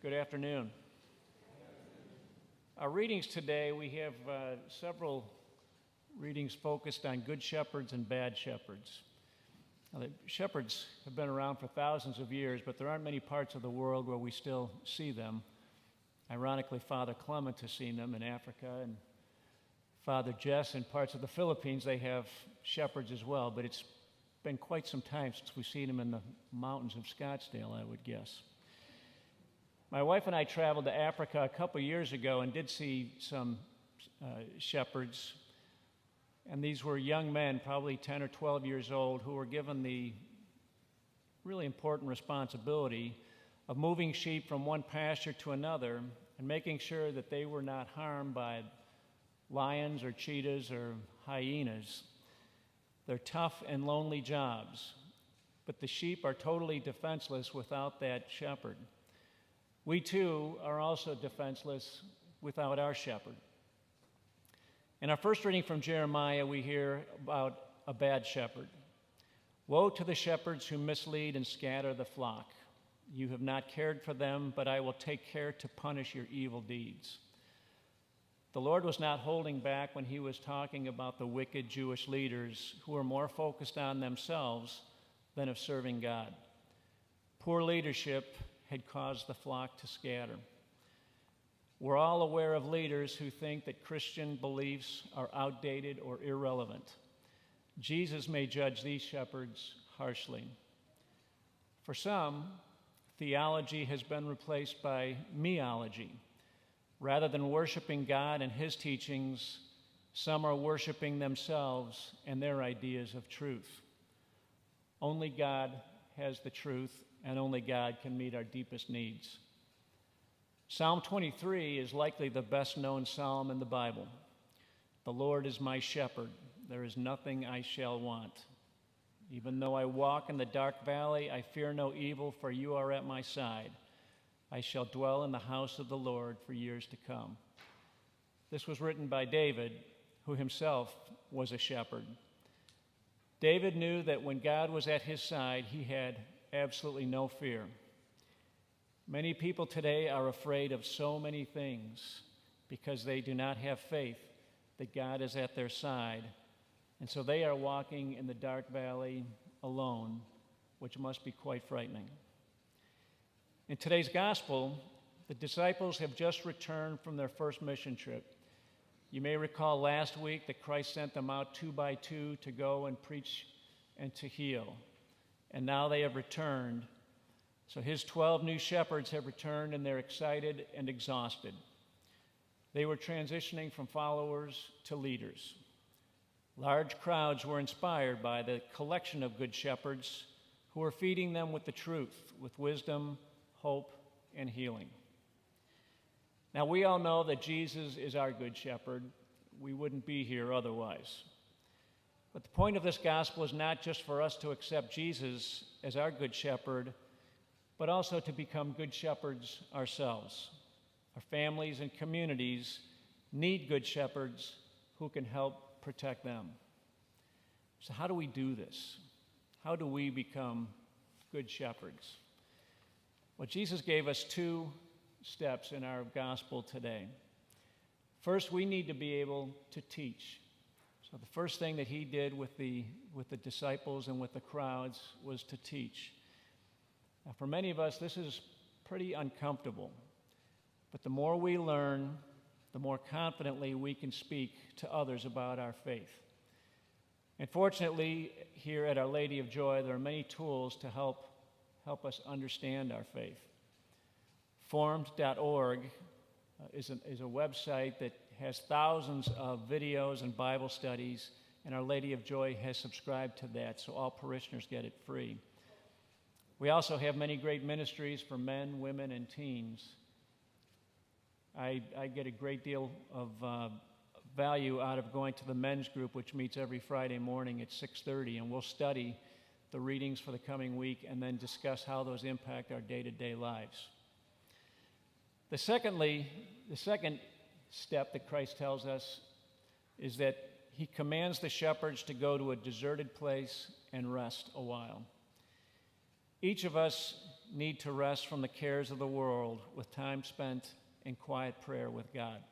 Good afternoon. Our readings today, we have several readings focused on good shepherds and bad shepherds. Now, the shepherds have been around for thousands of years, but there aren't many parts of the world where we still see them. Ironically, Father Clement has seen them in Africa, and Father Jess in parts of the Philippines, they have shepherds as well, but it's been quite some time since we've seen them in the mountains of Scottsdale, I would guess. My wife and I traveled to Africa a couple years ago and did see some shepherds, and these were young men, probably 10 or 12 years old, who were given the really important responsibility of moving sheep from one pasture to another and making sure that they were not harmed by lions or cheetahs or hyenas. They're tough and lonely jobs, but the sheep are totally defenseless without that shepherd. We too are also defenseless without our shepherd. In our first reading from Jeremiah, we hear about a bad shepherd. Woe to the shepherds who mislead and scatter the flock. You have not cared for them, but I will take care to punish your evil deeds. The Lord was not holding back when he was talking about the wicked Jewish leaders who were more focused on themselves than of serving God. Poor leadership had caused the flock to scatter. We're all aware of leaders who think that Christian beliefs are outdated or irrelevant. Jesus may judge these shepherds harshly. For some, theology has been replaced by meology. Rather than worshiping God and his teachings, some are worshiping themselves and their ideas of truth. Only God has the truth, and only God can meet our deepest needs. Psalm 23 is likely the best known psalm in the Bible. The Lord is my shepherd. There is nothing I shall want. Even though I walk in the dark valley, I fear no evil, for you are at my side. I shall dwell in the house of the Lord for years to come. This was written by David, who himself was a shepherd. David knew that when God was at his side, he had absolutely no fear. Many people today are afraid of so many things because they do not have faith that God is at their side, and so they are walking in the dark valley alone, which must be quite frightening. In today's gospel, the disciples have just returned from their first mission trip. You may recall last week that Christ sent them out 2 by 2 to go and preach and to heal. And now they have returned. So his 12 new shepherds have returned, and they're excited and exhausted. They were transitioning from followers to leaders. Large crowds were inspired by the collection of good shepherds who were feeding them with the truth, with wisdom, hope, and healing. Now, we all know that Jesus is our good shepherd. We wouldn't be here otherwise. But the point of this gospel is not just for us to accept Jesus as our good shepherd, but also to become good shepherds ourselves. Our families and communities need good shepherds who can help protect them. So how do we do this? How do we become good shepherds? Well, Jesus gave us 2 steps in our gospel today. First, we need to be able to teach. So the first thing that he did with the disciples and with the crowds was to teach. Now, for many of us, this is pretty uncomfortable. But the more we learn, the more confidently we can speak to others about our faith. And fortunately, here at Our Lady of Joy, there are many tools to help us understand our faith. Formed.org is a website that has thousands of videos and Bible studies, and Our Lady of Joy has subscribed to that, so all parishioners get it free. We also have many great ministries for men, women, and teens. I get a great deal of value out of going to the men's group, which meets every Friday morning at 6:30, and we'll study the readings for the coming week and then discuss how those impact our day-to-day lives. The second step that Christ tells us is that he commands the shepherds to go to a deserted place and rest a while. Each of us need to rest from the cares of the world with time spent in quiet prayer with God.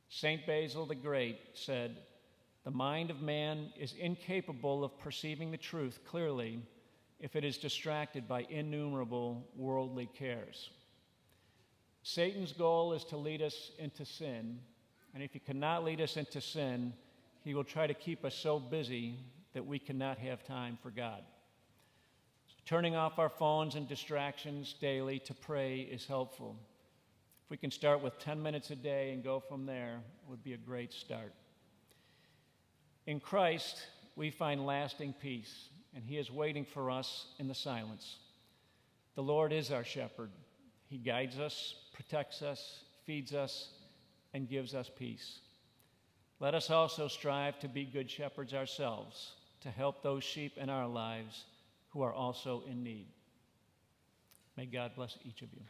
St. Basil the Great said, "The mind of man is incapable of perceiving the truth clearly if it is distracted by innumerable worldly cares." Satan's goal is to lead us into sin, and if he cannot lead us into sin, he will try to keep us so busy that we cannot have time for God. So turning off our phones and distractions daily to pray is helpful. If we can start with 10 minutes a day and go from there, it would be a great start. In Christ, we find lasting peace, and he is waiting for us in the silence. The Lord is our shepherd. He guides us, protects us, feeds us, and gives us peace. Let us also strive to be good shepherds ourselves, to help those sheep in our lives who are also in need. May God bless each of you.